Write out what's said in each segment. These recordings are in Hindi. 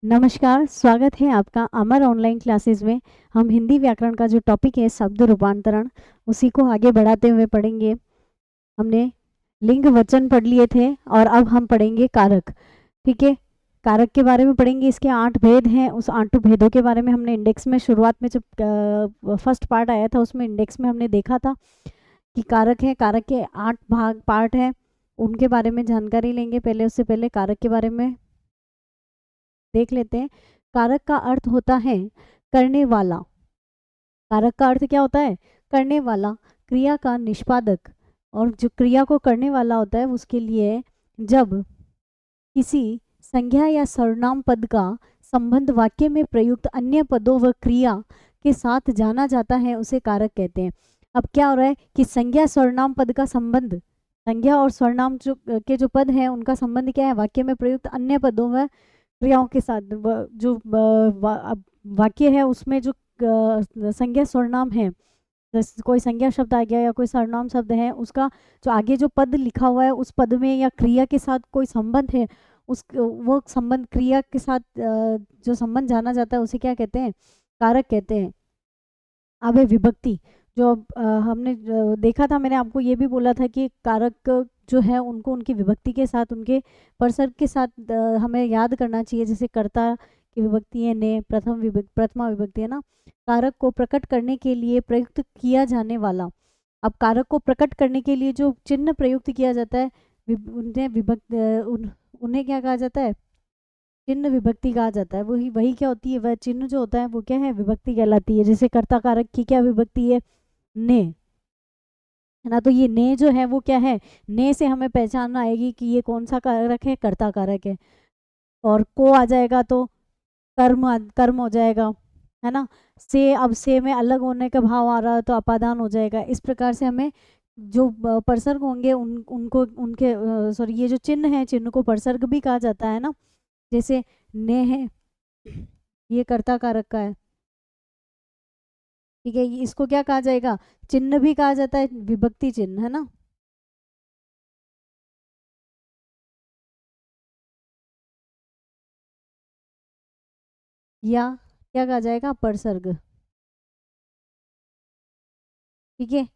नमस्कार, स्वागत है आपका अमर ऑनलाइन क्लासेस में। हम हिंदी व्याकरण का जो टॉपिक है शब्द रूपांतरण, उसी को आगे बढ़ाते हुए पढ़ेंगे। हमने लिंग वचन पढ़ लिए थे और अब हम पढ़ेंगे कारक। ठीक है, कारक के बारे में पढ़ेंगे। इसके 8 भेद हैं। उस 8 भेदों के बारे में हमने इंडेक्स में शुरुआत में जब फर्स्ट पार्ट आया था उसमें इंडेक्स में हमने देखा था कि कारक है, कारक के 8 भाग पार्ट है, उनके बारे में जानकारी लेंगे। पहले उससे पहले कारक के बारे में देख लेते हैं। कारक का अर्थ होता है करने वाला। कारक का अर्थ क्या होता है? करने वाला, क्रिया का निष्पादक। और जो क्रिया को करने वाला होता है उसके लिए जब किसी संज्ञा या सर्वनाम पद का संबंध वाक्य में प्रयुक्त अन्य पदों व क्रिया के साथ जाना जाता है उसे कारक कहते हैं। अब क्या हो रहा है कि संज्ञा सर्वनाम पद का संबंध, संज्ञा और सर्वनाम जो पद हैं उनका संबंध क्या है? वाक्य में प्रयुक्त अन्य पदों व क्रियाओं के साथ। जो वाक्य है उसमें जो संज्ञा सर्वनाम है, जैसे कोई संज्ञा शब्द आ गया या कोई सर्वनाम शब्द है, उसका जो आगे जो पद लिखा हुआ है उस पद में या क्रिया के साथ कोई संबंध है, उस वो संबंध क्रिया के साथ जो संबंध जाना जाता है उसे क्या कहते हैं? कारक कहते हैं। अब है विभक्ति। जो हमने देखा था, मैंने आपको ये भी बोला था कि कारक जो है उनको उनकी विभक्ति के साथ, उनके परसर्ग के साथ हमें याद करना चाहिए। जैसे कर्ता की विभक्ति है ने, प्रथमा विभक्ति है ना। कारक को प्रकट करने के लिए प्रयुक्त किया जाने वाला। अब कारक को प्रकट करने के लिए जो चिन्ह प्रयुक्त किया जाता है, उन्हें क्या कहा जाता है? चिन्ह विभक्ति कहा जाता है। वही वही क्या होती है? वह चिन्ह जो होता है वो क्या है? विभक्ति कहलाती है। जैसे कर्ता कारक की क्या विभक्ति है? ने, है ना। तो ये ने जो है वो क्या है? ने से हमें पहचान आएगी कि ये कौन सा कारक है? कर्ता कारक है। और को आ जाएगा तो कर्म हो जाएगा, है ना। से, अब से में अलग होने का भाव आ रहा है तो अपादान हो जाएगा। इस प्रकार से हमें जो परसर्ग होंगे उनको उनके सॉरी, ये जो चिन्ह है, चिन्ह को परसर्ग भी कहा जाता है ना। जैसे ने है, ये कर्ता कारक का है। ठीक है, इसको क्या कहा जाएगा? चिन्ह भी कहा जाता है, विभक्ति चिन्ह, है ना। या क्या कहा जाएगा? परसर्ग। ठीक है,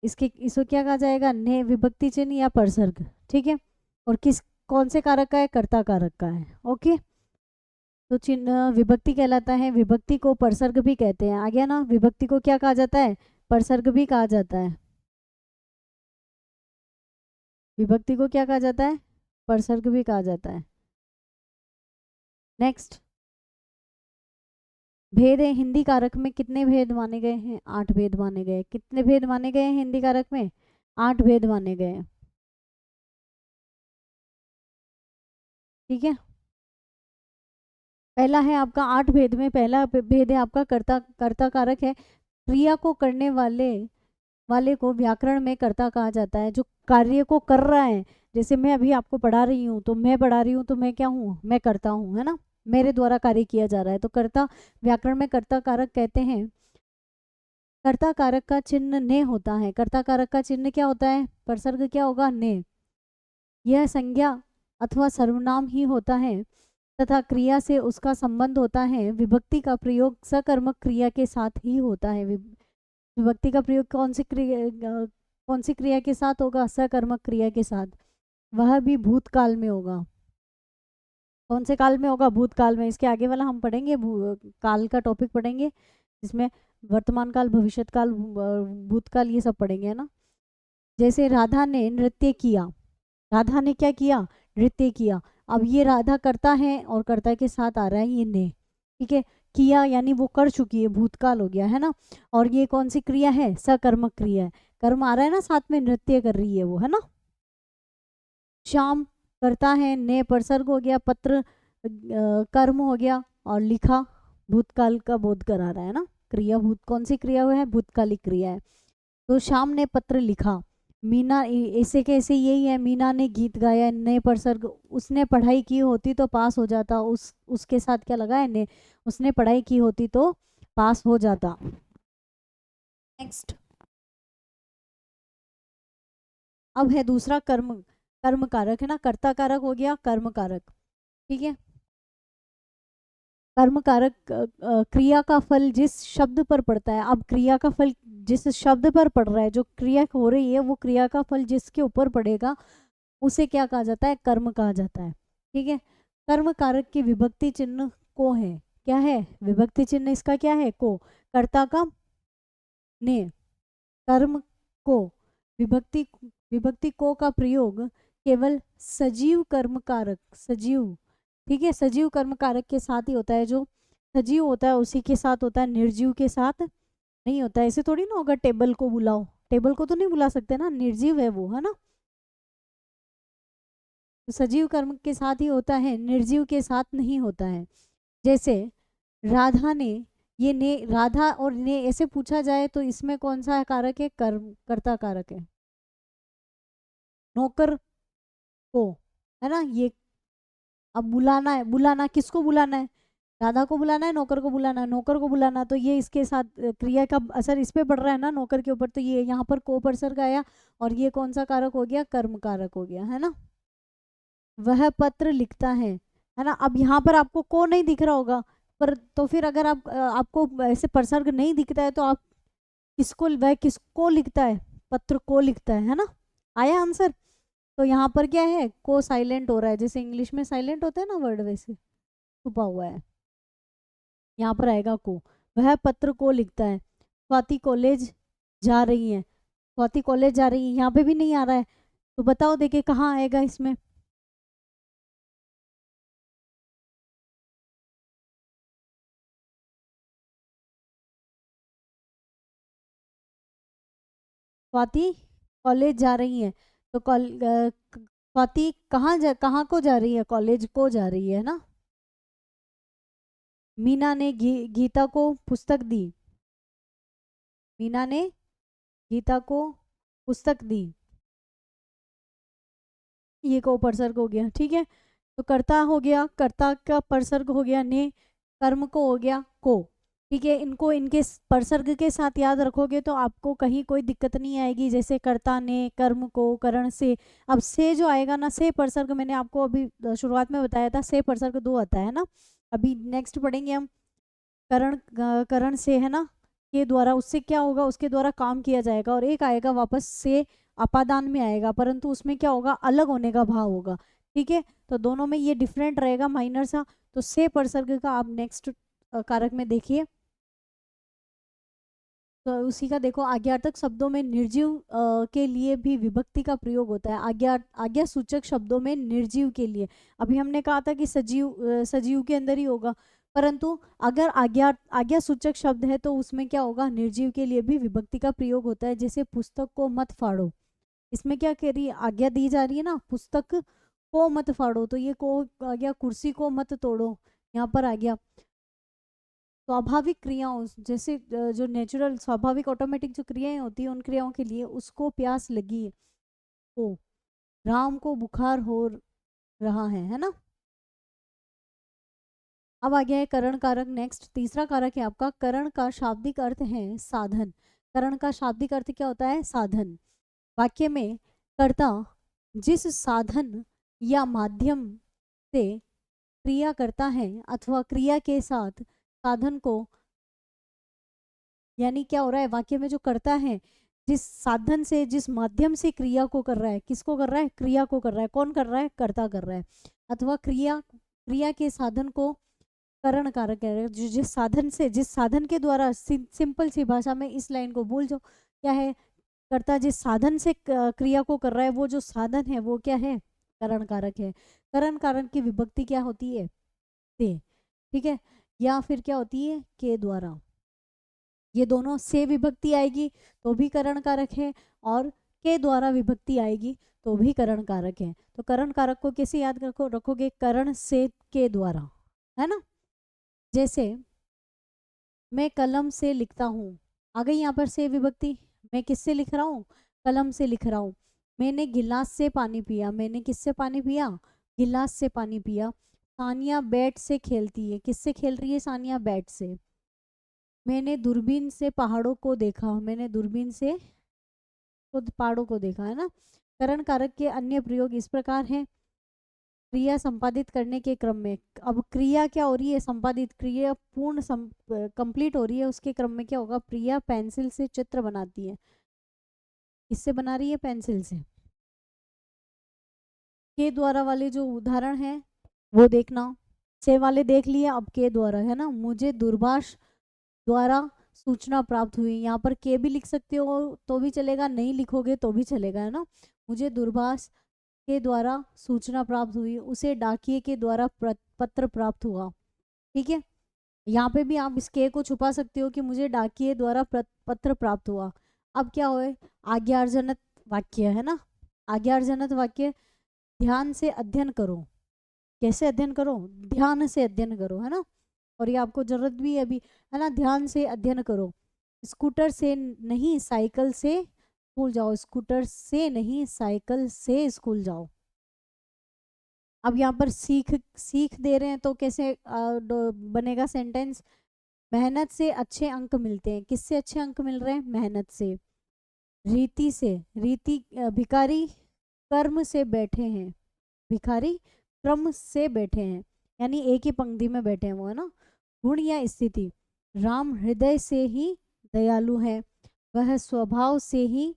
इसके इसको क्या कहा जाएगा? ने, विभक्ति चिन्ह या परसर्ग। ठीक है, और किस कौन से कारक का है? कर्ता कारक का है। ओके, तो चिन्ह विभक्ति कहलाता है। विभक्ति को परसर्ग भी कहते हैं। आ गया ना। विभक्ति को क्या कहा जाता है? परसर्ग भी कहा जाता है। विभक्ति को क्या कहा जाता है? परसर्ग भी कहा जाता है। नेक्स्ट, भेद है। हिंदी कारक में कितने भेद माने गए हैं? 8 भेद माने गए। कितने भेद माने गए हैं हिंदी कारक में? 8 भेद माने गए हैं। ठीक है, पहला है आपका 8 भेद में पहला भेद है आपका कर्ता। कर्ता कारक है। क्रिया को करने वाले वाले को व्याकरण में कर्ता कहा जाता है। जो कार्य को कर रहा है, जैसे मैं अभी आपको पढ़ा रही हूँ, तो मैं पढ़ा रही हूँ तो मैं क्या हूँ? मैं करता हूँ, है ना। मेरे द्वारा कार्य किया जा रहा है तो कर्ता, व्याकरण में कर्ता कारक कहते हैं। कर्ता कारक का चिन्ह ने होता है। कर्ता कारक का चिन्ह क्या होता है? परसर्ग क्या होगा? ने। यह संज्ञा अथवा सर्वनाम ही होता है तथा क्रिया से उसका संबंध होता है। विभक्ति का प्रयोग सकर्मक क्रिया के साथ ही होता है। विभक्ति का प्रयोग कौन सी क्रिया के साथ होगा? सकर्मक क्रिया के साथ। वह भी भूतकाल में होगा। कौन से काल में होगा? भूतकाल में। इसके आगे वाला हम पढ़ेंगे, काल का टॉपिक पढ़ेंगे, जिसमें वर्तमान काल, भविष्यत काल, भूतकाल, ये सब पढ़ेंगे, है ना। जैसे राधा ने नृत्य किया। राधा ने क्या किया? नृत्य किया। अब ये राधा करता है और कर्ता के साथ आ रहा है ये ने। ठीक है, किया यानी वो कर चुकी है, भूतकाल हो गया, है ना। और ये कौन सी क्रिया है? सकर्मक क्रिया है। कर्म आ रहा है ना साथ में, नृत्य कर रही है वो, है ना। शाम करता है, ने परसर्ग हो गया, पत्र कर्म हो गया, और लिखा भूतकाल का बोध करा रहा है ना। क्रिया भूत, कौन सी क्रिया है? भूतकालिक क्रिया है। तो शाम ने पत्र लिखा। मीना, ऐसे कैसे यही है, मीना ने गीत गाया, ने परसर्ग। उसने पढ़ाई की होती तो पास हो जाता, उसके साथ क्या लगा है? ने। उसने पढ़ाई की होती तो पास हो जाता। नेक्स्ट, अब है दूसरा कर्म। कर्म कारक, है ना। कर्ता कारक हो गया, कर्म कारक। ठीक है, कर्म कारक क्रिया का फल जिस शब्द पर पड़ता है। अब क्रिया का फल जिस शब्द पर पड़ रहा है, जो क्रिया हो रही है वो क्रिया का फल जिसके ऊपर पड़ेगा उसे क्या कहा जाता है? कर्म कहा जाता है। ठीक है। कर्म कारक की विभक्ति चिन्ह को है। क्या है? विभक्ति चिन्ह इसका क्या है? को। कर्ता का ने, कर्म को, विभक्ति विभक्ति को का प्रयोग केवल सजीव कर्म कारक, सजीव, ठीक है, सजीव कर्म कारक के साथ ही होता है। जो सजीव होता है उसी के साथ होता है, निर्जीव के साथ नहीं होता है। ऐसे थोड़ी ना होगा टेबल को बुलाओ, टेबल को तो नहीं बुला सकते ना, निर्जीव है वो, है ना। तो सजीव कर्म के साथ ही होता है, निर्जीव के साथ नहीं होता है। जैसे राधा ने, ये ने, राधा और ने ऐसे पूछा जाए तो इसमें कौन सा कारक है? कर्म, कर्ता कारक है। नौकर को, है ना ये। अब बुलाना है, बुलाना किसको बुलाना है? राधा को बुलाना है, नौकर को बुलाना है? नौकर को बुलाना, तो ये इसके साथ क्रिया का असर इस पे पड़ रहा है ना, नौकर के ऊपर, तो ये यहाँ पर को परसर्ग आया और ये कौन सा कारक हो गया? कर्म कारक हो गया, है ना। वह पत्र लिखता है ना। अब यहाँ पर आपको को नहीं दिख रहा होगा, पर तो फिर अगर आप आपको ऐसे परसर्ग नहीं दिखता है तो आप किसको, वह किसको लिखता है? पत्र को लिखता है ना। आया आंसर? तो यहाँ पर क्या है? को साइलेंट हो रहा है, जैसे इंग्लिश में साइलेंट होता है ना वर्ड, वैसे छुपा हुआ है। यहाँ पर आएगा को। वह पत्र को लिखता है। स्वाति कॉलेज जा रही है, स्वाति कॉलेज जा रही है, यहाँ पे भी नहीं आ रहा है, तो बताओ देखे कहाँ आएगा इसमें? स्वाति कॉलेज जा रही है, तो स्वाति कहाँ को जा रही है? कॉलेज को जा रही है ना। मीना ने गीता को पुस्तक दी, मीना ने गीता को पुस्तक दी, ये को उपसर्ग हो गया। ठीक है, तो कर्ता हो गया, कर्ता का परसर्ग हो गया ने, कर्म को हो गया को। ठीक है, इनको इनके परसर्ग के साथ याद रखोगे तो आपको कहीं कोई दिक्कत नहीं आएगी। जैसे कर्ता ने, कर्म को, करण से। अब से जो आएगा ना, से परसर्ग मैंने आपको अभी शुरुआत में बताया था, से परसर्ग दो आता है ना। अभी नेक्स्ट पढ़ेंगे हम करण, करण से, है ना, के द्वारा, उससे क्या होगा? उसके द्वारा काम किया जाएगा। और एक आएगा वापस से अपादान में आएगा, परंतु उसमें क्या होगा? अलग होने का भाव होगा। ठीक है, तो दोनों में ये डिफरेंट रहेगा, माइनर सा। तो से परसर्ग का आप नेक्स्ट कारक में देखिए, तो उसी का देखो आज्ञार्थक शब्दों में निर्जीव के लिए भी विभक्ति का प्रयोग होता है। आज्ञा सूचक शब्दों में निर्जीव के लिए। अभी हमने कहा था कि सजीव सजीव के अंदर ही होगा, परंतु अगर आज्ञा सूचक शब्द है तो उसमें क्या होगा? निर्जीव के लिए भी विभक्ति का प्रयोग होता है। जैसे पुस्तक को मत फाड़ो, इसमें क्या कह रही है? आज्ञा दी जा रही है ना, पुस्तक को मत फाड़ो, तो ये को आ गया। कुर्सी को मत तोड़ो, यहाँ पर आ गया। स्वाभाविक क्रियाओं, जैसे जो नेचुरल स्वाभाविक ऑटोमेटिक जो क्रियाएं होती है, उन क्रियाओं के लिए उसको प्यास लगी को, राम को बुखार हो रहा है ना। अब आ गया है करण कारक। नेक्स्ट तीसरा कारक है आपका करण का शाब्दिक अर्थ है साधन। करण का शाब्दिक अर्थ क्या होता है? साधन। वाक्य में कर्ता जिस साधन या माध्यम से क्रिया करता है अथवा क्रिया के साथ साधन को, यानी क्या हो रहा है वाक्य में? जो करता है जिस साधन से, जिस माध्यम से क्रिया को कर रहा है, किसको कर रहा है? क्रिया को कर रहा है। कौन कर रहा है? कर्ता कर रहा है। अथवा क्रिया, क्रिया के साधन को करण कारक कह रहे हैं। जिस साधन से, जिस साधन के द्वारा, सिंपल सी भाषा में इस लाइन को भूल जाओ, क्या है? कर्ता जिस साधन से क्रिया को कर रहा है, वो जो साधन है वो क्या है? करण कारक है। करण कारक की विभक्ति क्या होती है? से। ठीक है, या फिर क्या होती है? के द्वारा। ये दोनों से विभक्ति आएगी तो भी करण कारक है, और के द्वारा विभक्ति आएगी तो भी करण कारक है। तो करण कारक को कैसे याद रखोगे? करण से के द्वारा, है ना। जैसे मैं कलम से लिखता हूँ, आ गई यहाँ पर से विभक्ति। मैं किससे लिख रहा हूँ? कलम से लिख रहा हूँ। मैंने गिलास से पानी पिया, मैंने किससे पानी पिया? गिलास से पानी पिया। सानिया बैट से खेलती है, किससे खेल रही है सानिया? बैट से। मैंने दूरबीन से पहाड़ों को देखा, मैंने दूरबीन से तो पहाड़ों को देखा, है ना। करण कारक के अन्य प्रयोग इस प्रकार हैं। क्रिया संपादित करने के क्रम में, अब क्रिया क्या हो रही है, संपादित क्रिया पूर्ण कंप्लीट हो रही है, उसके क्रम में क्या होगा, प्रिया पेंसिल से चित्र बनाती है। किससे बना रही है, पेंसिल से। के द्वारा वाले जो उदाहरण है वो देखना, से वाले देख लिए, अब के द्वारा है ना, मुझे दूरभाष द्वारा सूचना प्राप्त हुई, यहाँ पर के भी लिख सकते हो तो भी चलेगा, नहीं लिखोगे तो भी चलेगा, है ना। मुझे दूरभाष के द्वारा सूचना प्राप्त हुई, उसे डाकिये के द्वारा पत्र प्राप्त हुआ। ठीक है, यहाँ पे भी आप इस के को छुपा सकते हो कि मुझे डाकिये द्वारा पत्र प्राप्त हुआ। अब क्या हो, आज्ञार्जनत वाक्य है ना, आज्ञार्जनत वाक्य, ध्यान से अध्ययन करो। कैसे अध्ययन करो, ध्यान से अध्ययन करो, है ना, और ये आपको जरूरत भी है अभी, है ना, ध्यान से अध्ययन करो। स्कूटर से नहीं साइकिल से स्कूल जाओ, स्कूटर से नहीं साइकिल से स्कूल जाओ। अब यहाँ पर सीख सीख दे रहे हैं तो कैसे बनेगा सेंटेंस, मेहनत से अच्छे अंक मिलते हैं, किससे अच्छे अंक मिल रहे हैं, मेहनत से। रीति से, रीति भिखारी कर्म से बैठे हैं, भिखारी क्रम से बैठे हैं, यानी एक ही पंक्ति में बैठे हैं वो, है ना। गुण या स्थिति, राम हृदय से ही दयालु है, वह स्वभाव से ही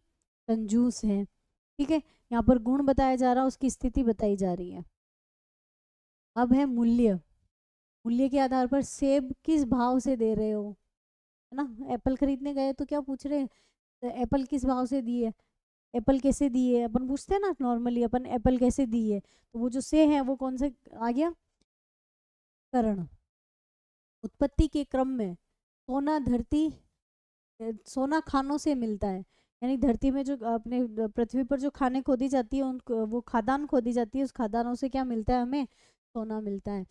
कंजूस है। ठीक है, यहाँ पर गुण बताया जा रहा है, उसकी स्थिति बताई जा रही है। अब है मूल्य, मूल्य के आधार पर सेब किस भाव से दे रहे हो, है ना। एप्पल खरीदने गए तो क्या पूछ रहे हैं, एप्पल किस भाव से दिए, एप्पल कैसे दिए, अपन पूछते हैं ना नॉर्मली, अपन एप्पल कैसे दिए, तो वो जो से है वो कौन से आ गया, करण। उत्पत्ति के क्रम में सोना धरती, सोना खानों से मिलता है, यानी धरती में जो अपने पृथ्वी पर जो खाने खोदी जाती है उनको, वो खादान खोदी जाती है, उस खादानों से क्या मिलता है, हमें सोना मिलता है।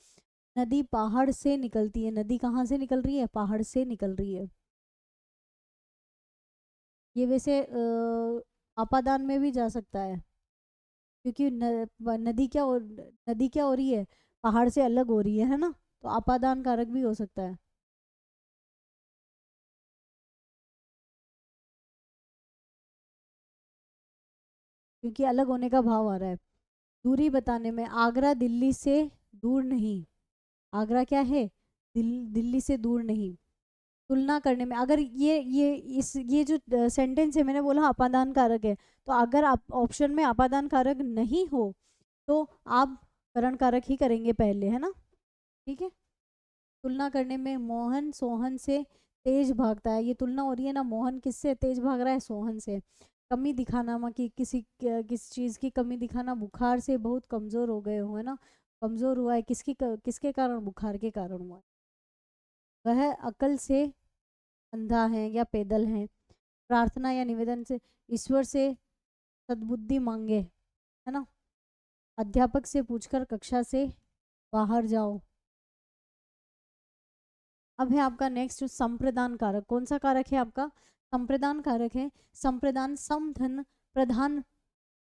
नदी पहाड़ से निकलती है, नदी कहाँ से निकल रही है, पहाड़ से निकल रही है। ये वैसे आपादान में भी जा सकता है, क्योंकि नदी क्या हो रही है, पहाड़ से अलग हो रही है ना, तो आपादान कारक भी हो सकता है। क्योंकि अलग होने का भाव आ रहा है। दूरी बताने में, आगरा दिल्ली से दूर नहीं, आगरा क्या है, दिल्ली से दूर नहीं। तुलना करने में, अगर ये जो सेंटेंस है मैंने बोला अपादान कारक है, तो अगर आप ऑप्शन में अपादान कारक नहीं हो तो आप करण कारक ही करेंगे पहले, है ना। ठीक है, तुलना करने में, मोहन सोहन से तेज भागता है, ये तुलना हो रही है ना, मोहन किससे तेज भाग रहा है, सोहन से। कमी दिखाना, माँ की किसी चीज़ की कमी दिखाना, बुखार से बहुत कमज़ोर हो गए हो, है ना, कमज़ोर हुआ है, किसके कारण, बुखार के कारण हुआ है। वह अकल से अंधा है या पैदल है, प्रार्थना या निवेदन से, ईश्वर से सद्बुद्धि मांगे, है ना, अध्यापक से पूछकर कक्षा से बाहर जाओ। अब है आपका नेक्स्ट संप्रदान कारक, कौन सा कारक है आपका, संप्रदान कारक है। संप्रदान समधन प्रधान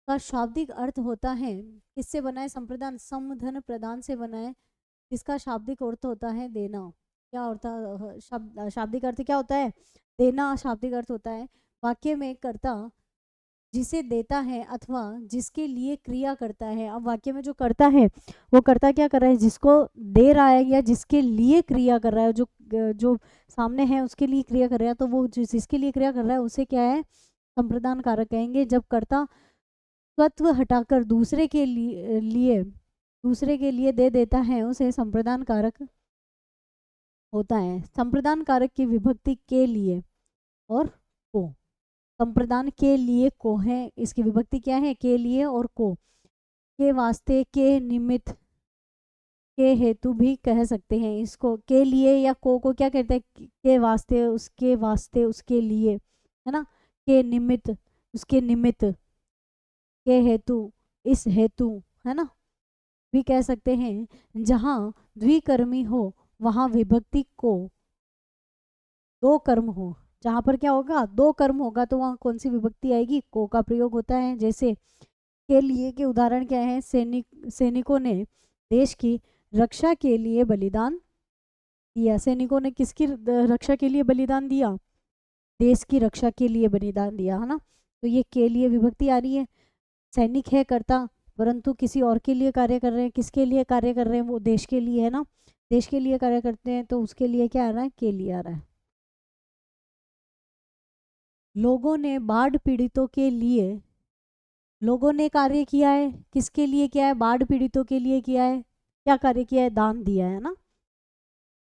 का शाब्दिक अर्थ होता है, किससे बना है संप्रदान, समधन प्रदान से बना है, जिसका शाब्दिक अर्थ होता है देना। क्या होता है, शाब्दिक अर्थ क्या होता है, देना शाब्दिक अर्थ होता है। वाक्य में कर्ता जिसे देता है अथवा जिसके लिए क्रिया करता है, अब वाक्य में जो करता है वो कर्ता क्या कर रहा है, जिसको दे रहा है या जिसके लिए क्रिया कर रहा है, जो सामने है उसके लिए क्रिया कर रहा है, तो वो जिसके लिए क्रिया कर रहा है उसे क्या है, संप्रदान कारक कहेंगे। जब कर्ता स्वत्व हटाकर दूसरे के लिए दे देता है उसे संप्रदान कारक होता है। संप्रदान कारक की विभक्ति के लिए और को, संप्रदान के लिए को है, इसकी विभक्ति क्या है, के लिए और को, के वास्ते, के निमित्त, के हेतु भी कह सकते हैं इसको। के लिए या को क्या कहते हैं, के वास्ते, उसके लिए, है ना, के निमित्त, उसके निमित्त, के हेतु, इस हेतु, है ना, भी कह सकते हैं। जहाँ द्विकर्मी हो वहाँ विभक्ति को दो कर्म हो, जहाँ पर क्या होगा, दो कर्म होगा तो वहाँ कौन सी विभक्ति आएगी, को का प्रयोग होता है। जैसे के लिए के उदाहरण क्या है, सैनिकों ने देश की रक्षा के लिए बलिदान दिया, सैनिकों ने किसकी रक्षा के लिए बलिदान दिया, देश की रक्षा के लिए बलिदान दिया, है ना, तो ये के लिए विभक्ति आ रही है। सैनिक है कर्ता, परंतु किसी और के लिए कार्य कर रहे हैं, किसके लिए कार्य कर रहे हैं, वो देश के लिए है ना, देश के लिए कार्य करते हैं, तो उसके लिए क्या आ रहा है, के लिए आ रहा है। लोगों ने बाढ़ पीड़ितों के लिए, लोगों ने कार्य किया है, किसके लिए किया है, बाढ़ पीड़ितों के लिए किया है, क्या कार्य किया है, दान दिया है ना।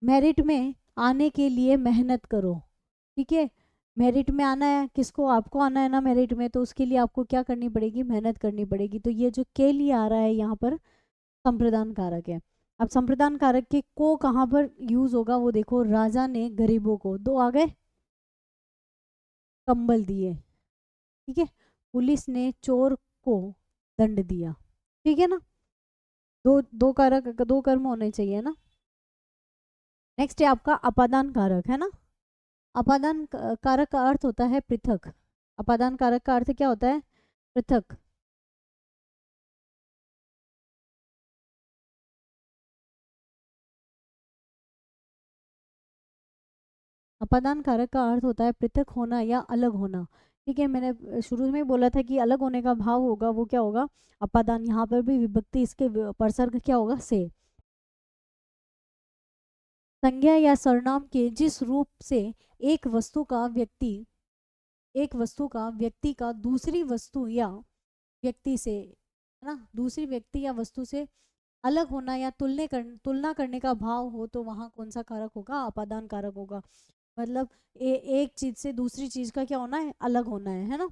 मेरिट में आने के लिए मेहनत करो, ठीक है, मेरिट में आना है किसको, आपको आना है ना मेरिट में, तो उसके लिए आपको क्या करनी पड़ेगी, मेहनत करनी पड़ेगी। तो ये जो के लिए आ रहा है यहाँ पर संप्रदान कारक है। अब संप्रदान कारक के को कहाँ पर यूज होगा वो देखो, राजा ने गरीबों को, दो आ गए, कंबल दिए, ठीक है, पुलिस ने चोर को दंड दिया, ठीक है ना, दो दो कारक, दो कर्म होने चाहिए ना। नेक्स्ट है आपका अपादान कारक, है ना। अपादान कारक का अर्थ होता है पृथक, अपादान कारक का अर्थ क्या होता है, पृथक। अपादान कारक का अर्थ होता है पृथक होना या अलग होना, ठीक है, मैंने शुरू में बोला था कि अलग होने का भाव होगा वो क्या होगा, अपादान। यहाँ पर भी विभक्ति इसके परसर्ग क्या होगा, से। संज्ञा या सर्वनाम के जिस रूप से एक वस्तु का व्यक्ति, एक वस्तु का व्यक्ति का दूसरी वस्तु या व्यक्ति से, है ना, दूसरी व्यक्ति या वस्तु से अलग होना या तुलना करने का भाव हो, तो वहां कौन सा कारक होगा, अपादान कारक होगा। मतलब एक चीज से दूसरी चीज का क्या होना है, अलग होना है ना।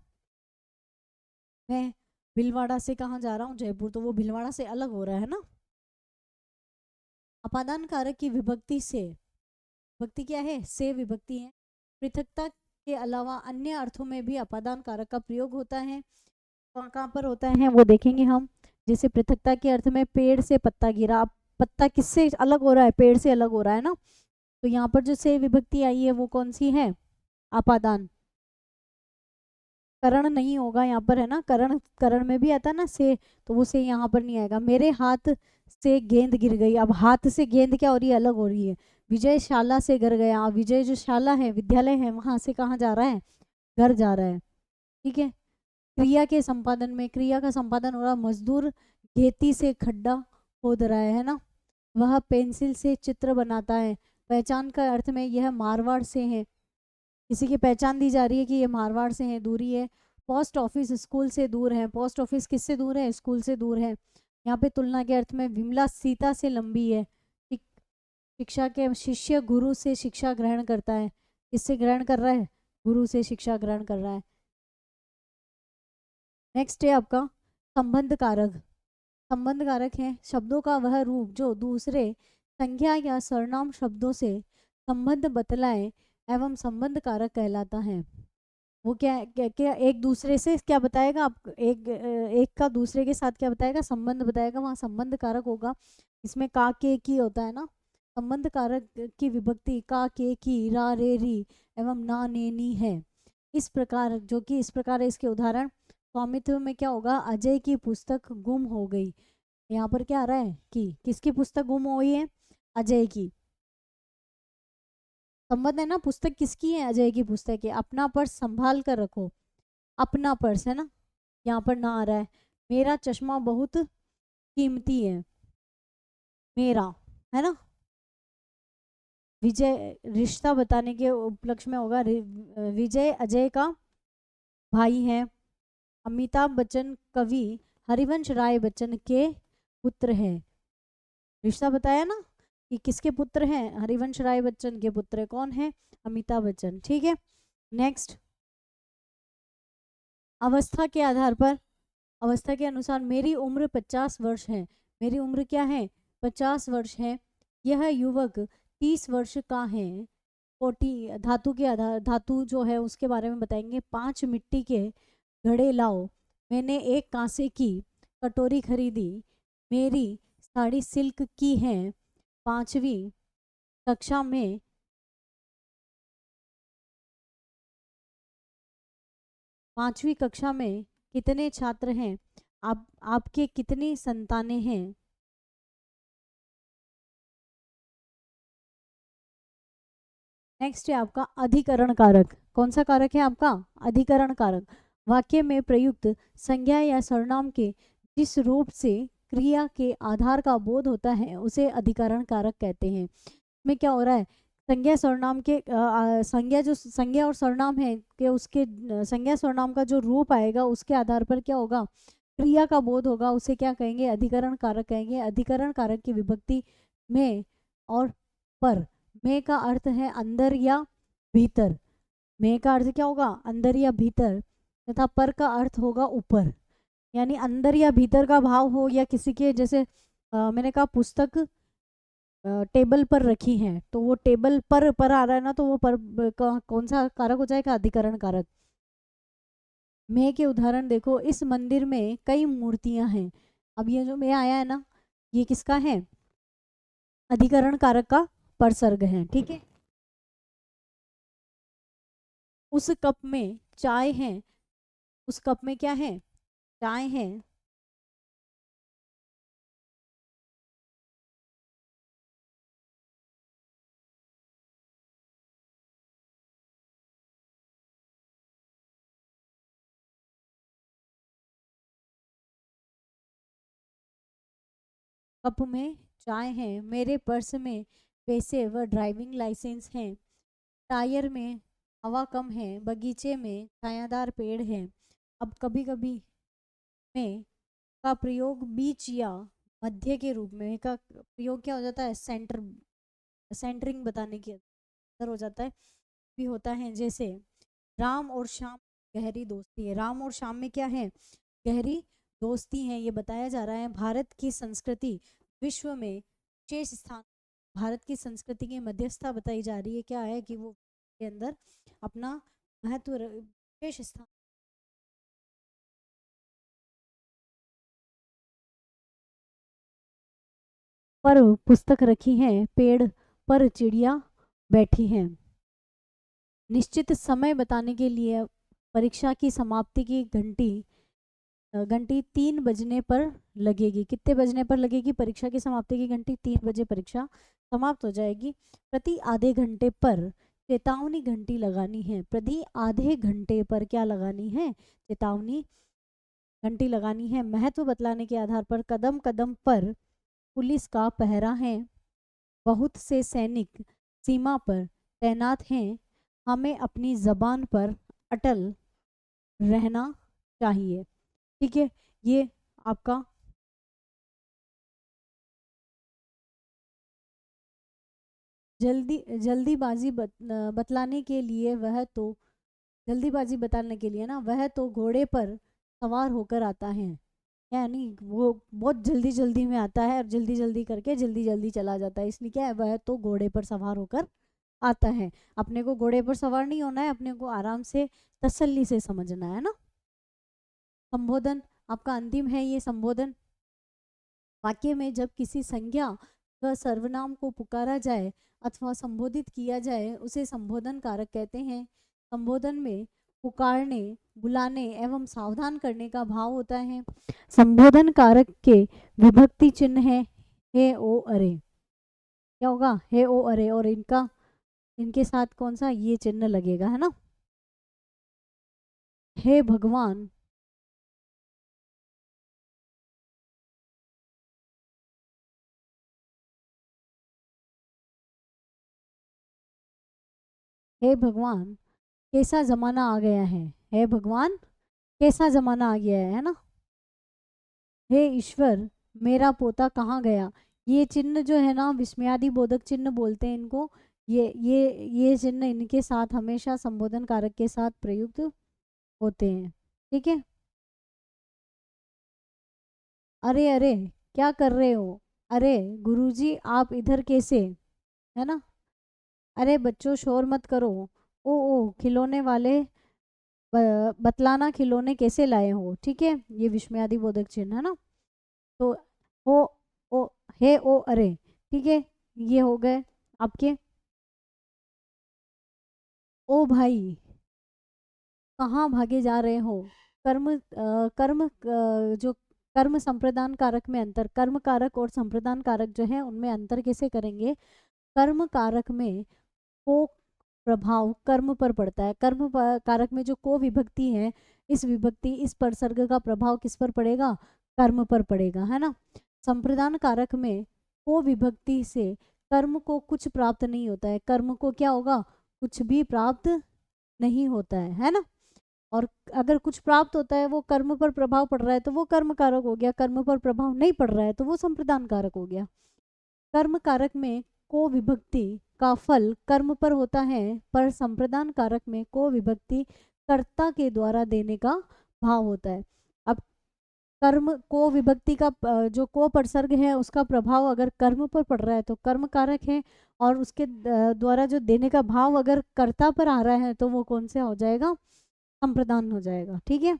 मैं भीलवाड़ा से कहाँ जा रहा हूँ, जयपुर, तो वो भीलवाड़ा से अलग हो रहा है ना। अपादान कारक की विभक्ति से, विभक्ति क्या है, से विभक्ति है। पृथकता के अलावा अन्य अर्थों में भी अपादान कारक का प्रयोग होता है। कहाँ कहाँ पर होता है वो देखेंगे हम। जैसे पृथकता के अर्थ में पेड़ से पत्ता गिरा, अब पत्ता किससे अलग हो रहा है, पेड़ से अलग हो रहा है ना, तो यहाँ पर जो से विभक्ति आई है वो कौन सी है, अपादान। करण नहीं होगा यहाँ पर, है ना, करण, करण में भी आता है ना से, तो वो से यहाँ पर नहीं आएगा। मेरे हाथ से गेंद गिर गई, अब हाथ से गेंद क्या हो रही है, अलग हो रही है। विजय शाला से घर गया, अब विजय जो शाला है, विद्यालय है, वहां से कहाँ जा रहा है, घर जा रहा है, ठीक है। क्रिया के संपादन में, क्रिया का संपादन हो रहा, मजदूर खेती से खड्डा खोद रहा है ना, वह पेंसिल से चित्र बनाता है। पहचान का अर्थ में यह मारवाड़ से है, किसी की पहचान दी जा रही है कि ये मारवाड़ से है, दूरी है। पोस्ट ऑफिस स्कूल से दूर है, पोस्ट ऑफिस किससे दूर है, स्कूल से दूर है। यहाँ पे तुलना के अर्थ में विमला सीता से लंबी है। शिक्षा के शिष्य गुरु से शिक्षा ग्रहण करता है, किससे ग्रहण कर रहा है, गुरु से शिक्षा ग्रहण कर रहा है। नेक्स्ट है आपका संबंध कारक। संबंध कारक है शब्दों का वह रूप जो दूसरे संज्ञा या सर्वनाम शब्दों से संबंध बतलाए एवं संबंध कारक कहलाता है। वो क्या एक दूसरे से क्या बताएगा, आप एक का दूसरे के साथ क्या बताएगा, संबंध बताएगा, वहाँ संबंध कारक होगा। इसमें का के की होता है ना, संबंध कारक की विभक्ति का के की रा रे री एवं ना ने नी है। इस प्रकार, जो कि इस प्रकार है, इसके उदाहरण स्वामित्व में क्या होगा, अजय की पुस्तक गुम हो गई। यहाँ पर क्या आ रहा है कि किसकी पुस्तक गुम हो गई है, अजय की। संबंध है ना, पुस्तक किसकी है, अजय की पुस्तक है। अपना पर्स संभाल कर रखो, अपना पर्स है ना, यहाँ पर ना आ रहा है। मेरा चश्मा बहुत कीमती है, मेरा, है ना। विजय रिश्ता बताने के उपलक्ष्य में होगा, विजय अजय का भाई है। अमिताभ बच्चन कवि हरिवंश राय बच्चन के पुत्र हैं। रिश्ता बताया ना कि किसके पुत्र हैं, हरिवंश राय बच्चन के पुत्र। कौन है, अमिताभ बच्चन, ठीक है। नेक्स्ट, अवस्था के आधार पर, अवस्था के अनुसार मेरी उम्र 50 वर्ष है, मेरी उम्र क्या है, 50 वर्ष है। यह युवक 30 वर्ष का है। 40 धातु के आधार, धातु जो है उसके बारे में बताएंगे। 5 मिट्टी के घड़े लाओ, मैंने एक कांसे की कटोरी खरीदी, मेरी साड़ी सिल्क की है। पांचवी कक्षा में, पांचवी कक्षा में कितने छात्र हैं, आप आपके कितनी संतानें हैं। नेक्स्ट है आपका अधिकरण कारक। कौन सा कारक है आपका, अधिकरण कारक। वाक्य में प्रयुक्त संज्ञा या सर्वनाम के जिस रूप से क्रिया के आधार का बोध होता है उसे अधिकरण कारक कहते हैं। में क्या हो रहा है, संज्ञा सर्वनाम के संज्ञा जो संज्ञा और सर्वनाम है कि उसके संज्ञा सर्वनाम का जो रूप आएगा उसके आधार पर क्या होगा, क्रिया का बोध होगा, उसे क्या कहेंगे, अधिकरण कारक कहेंगे। अधिकरण कारक की विभक्ति में और पर। में का अर्थ है अंदर या भीतर, में का अर्थ क्या होगा, अंदर या भीतर, तथा पर का अर्थ होगा ऊपर। यानी अंदर या भीतर का भाव हो, या किसी के जैसे मैंने कहा पुस्तक टेबल पर रखी है, तो वो टेबल पर आ रहा है ना, तो वो पर कौन सा कारक हो जाएगा, अधिकरण कारक। मैं के उदाहरण देखो, इस मंदिर में कई मूर्तियां हैं। अब ये जो मैं आया है ना, ये किसका है, अधिकरण कारक का परसर्ग है, ठीक है। उस कप में चाय है, उस कप में क्या है, चाय है। कप में चाय है, मेरे पर्स में पैसे व ड्राइविंग लाइसेंस हैं, टायर में हवा कम है, बगीचे में छायादार पेड़ है। अब कभी कभी में का प्रयोग बीच या मध्य के रूप में का प्रयोग क्या हो जाता है, सेंटरिंग बताने के अंदर हो जाता है, भी होता है। जैसे राम और श्याम गहरी दोस्ती है, राम और श्याम में क्या है, गहरी दोस्ती है, ये बताया जा रहा है। भारत की संस्कृति विश्व में विशेष स्थान, भारत की संस्कृति की मध्यस्थता बताई जा रही है, क्या है कि वो के अंदर अपना महत्व विशेष स्थान। पर पुस्तक रखी है, पेड़ पर चिड़िया बैठी है। निश्चित समय बताने के लिए परीक्षा की समाप्ति की घंटी घंटी 3 बजने पर लगेगी। कितने बजने पर लगेगी, परीक्षा की समाप्ति की घंटी 3 बजे परीक्षा समाप्त हो जाएगी। प्रति आधे घंटे पर चेतावनी घंटी लगानी है, प्रति आधे घंटे पर क्या लगानी है, चेतावनी घंटी लगानी है। महत्व बतलाने के आधार पर कदम कदम पर पुलिस का पहरा है, बहुत से सैनिक सीमा पर तैनात हैं, हमें अपनी जबान पर अटल रहना चाहिए। ठीक है, ये आपका जल्दीबाजी बतलाने के लिए वह तो जल्दीबाजी बताने के लिए ना, वह तो घोड़े पर सवार होकर आता है, यानी वो बहुत जल्दी जल्दी में आता है और जल्दी जल्दी करके जल्दी जल्दी चला जाता है, इसलिए क्या है, वह तो घोड़े पर सवार होकर आता है। अपने को घोड़े पर सवार नहीं होना है, अपने को आराम से तसल्ली से समझना है ना। संबोधन आपका अंतिम है, ये संबोधन वाक्य में जब किसी संज्ञा व सर्वनाम को पुकारा जाए अथवा संबोधित किया जाए उसे संबोधन कारक कहते हैं। संबोधन में पुकारने, बुलाने एवं सावधान करने का भाव होता है। संबोधन कारक के विभक्ति चिन्ह है हे ओ अरे, क्या होगा, हे ओ अरे, और इनका इनके साथ कौन सा ये चिन्ह लगेगा, है ना। हे भगवान, हे भगवान कैसा जमाना आ गया है, हे भगवान कैसा जमाना आ गया है ना। हे ईश्वर मेरा पोता कहाँ गया, ये चिन्ह जो है ना विस्मयादि बोधक चिन्ह बोलते हैं इनको। ये चिन्ह इनके साथ हमेशा संबोधन कारक के साथ प्रयुक्त होते हैं, ठीक है। अरे अरे क्या कर रहे हो, अरे गुरुजी आप इधर कैसे, है ना। अरे बच्चों शोर मत करो, ओ खिलौने वाले बतलाना खिलौने कैसे लाए हो, ठीक है, ये विस्मयादि बोधक चिन्ह है ना। तो ओ ओ हे ओ अरे, ठीक है, ये हो गए आपके। ओ भाई कहाँ भागे जा रहे हो, जो कर्म संप्रदान कारक में अंतर, कर्म कारक और संप्रदान कारक जो है उनमें अंतर कैसे करेंगे। कर्म कारक में को प्रभाव कर्म पर पड़ता है, कारक में जो को विभक्ति है, इस विभक्ति इस परसर्ग का प्रभाव किस पर पड़ेगा, कर्म पर पड़ेगा, है ना। संप्रदान कारक में को विभक्ति से कर्म को कुछ प्राप्त नहीं होता है, कर्म को क्या होगा, कुछ भी प्राप्त नहीं होता है ना। और अगर कुछ प्राप्त होता है वो कर्म पर प्रभाव पड़ रहा है तो वो कर्म कारक हो गया, कर्म पर प्रभाव नहीं पड़ रहा है तो वो संप्रदान कारक हो गया। कर्म कारक में को विभक्ति का फल कर्म पर होता है, पर संप्रदान कारक में को विभक्ति कर्ता के द्वारा देने का भाव होता है। अब कर्म को विभक्ति का जो को परसर्ग है उसका प्रभाव अगर कर्म पर पड़ रहा है तो कर्म कारक है, और उसके द्वारा जो देने का भाव अगर कर्ता पर आ रहा है तो वो कौन से हो जाएगा, संप्रदान हो जाएगा। ठीक है।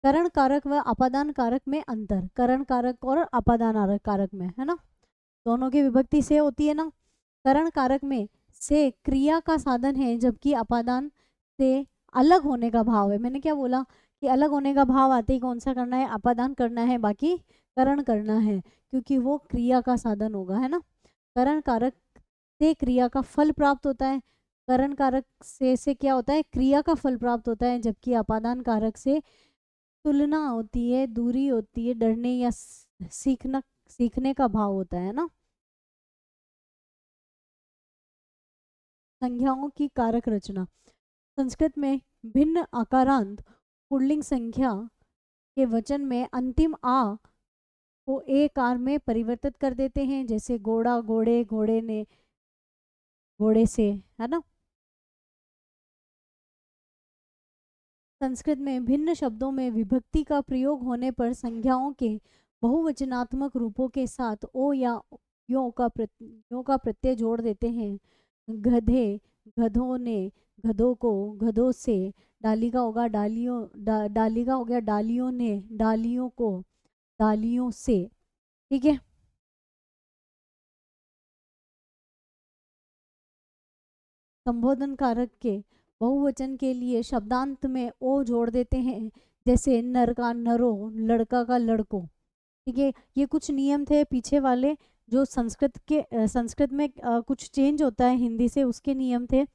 करण कारक व अपादान कारक में अंतर, करण कारक और अपादान कारक में, है ना, दोनों की विभक्ति से होती है ना। करण कारक में से क्रिया का साधन है, जबकि अपादान से अलग होने का भाव है। मैंने क्या बोला कि अलग होने का भाव आते ही कौन सा करना है, अपादान करना है, बाकी करण करना है, क्योंकि वो क्रिया का साधन होगा, है ना। करण कारक से क्रिया का फल प्राप्त होता है, करण कारक से क्या होता है, क्रिया का फल प्राप्त होता है, जबकि अपादान कारक से तुलना होती है, दूरी होती है, डरने या सीखने का भाव होता है ना। संज्ञाओं की कारक रचना, संस्कृत में भिन्न आकारांत पुल्लिंग संख्या के वचन में अंतिम आ को ए कार में परिवर्तित कर देते हैं, जैसे घोड़ा, घोड़े, घोड़े ने, घोड़े से, है ना। संस्कृत में भिन्न शब्दों में विभक्ति का प्रयोग होने पर संज्ञाओं के बहुवचनात्मक रूपों के साथ ओ या यो का प्रत्यय जोड़ देते हैं। गधे, गधों ने, गधों को, गधों से, डाली का होगा डालियों, डाली का हो गया डालियों ने, डालियों को, डालियों से। ठीक है। संबोधन कारक के बहुवचन के लिए शब्दांत में ओ जोड़ देते हैं, जैसे नर का नरो, लड़का का लड़को। ठीक है। ये कुछ नियम थे पीछे वाले, जो संस्कृत में कुछ चेंज होता है हिंदी से, उसके नियम थे।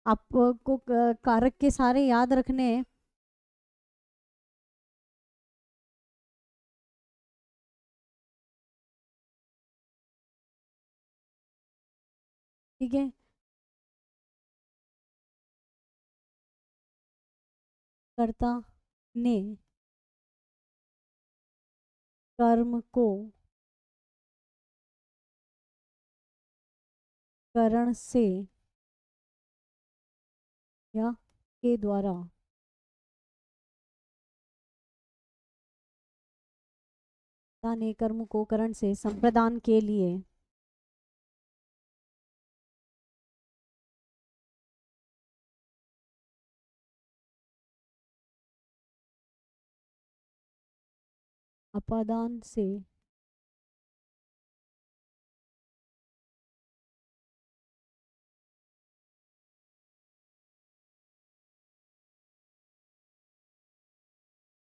आपको कारक के सारे याद रखने हैं। ठीक है। कर्ता ने कर्म को करण से या के द्वारा ने कर्म को करण से संप्रदान के लिए अपादान से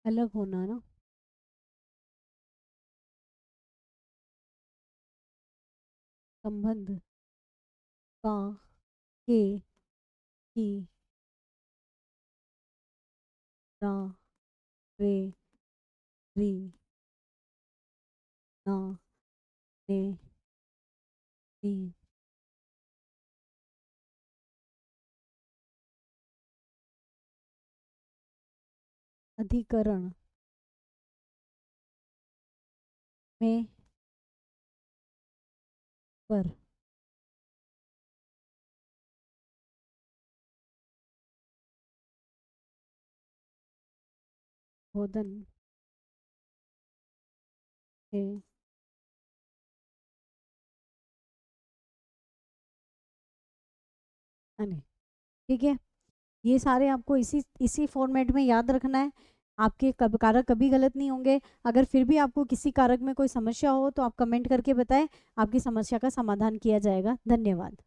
अलग होना ना, संबंध का के की ना रे री ना ने नी अधिकरण में पर बोधन है अने। ठीक है। ये सारे आपको इसी फॉर्मेट में याद रखना है, आपके कारक कभी गलत नहीं होंगे। अगर फिर भी आपको किसी कारक में कोई समस्या हो तो आप कमेंट करके बताएं, आपकी समस्या का समाधान किया जाएगा। धन्यवाद।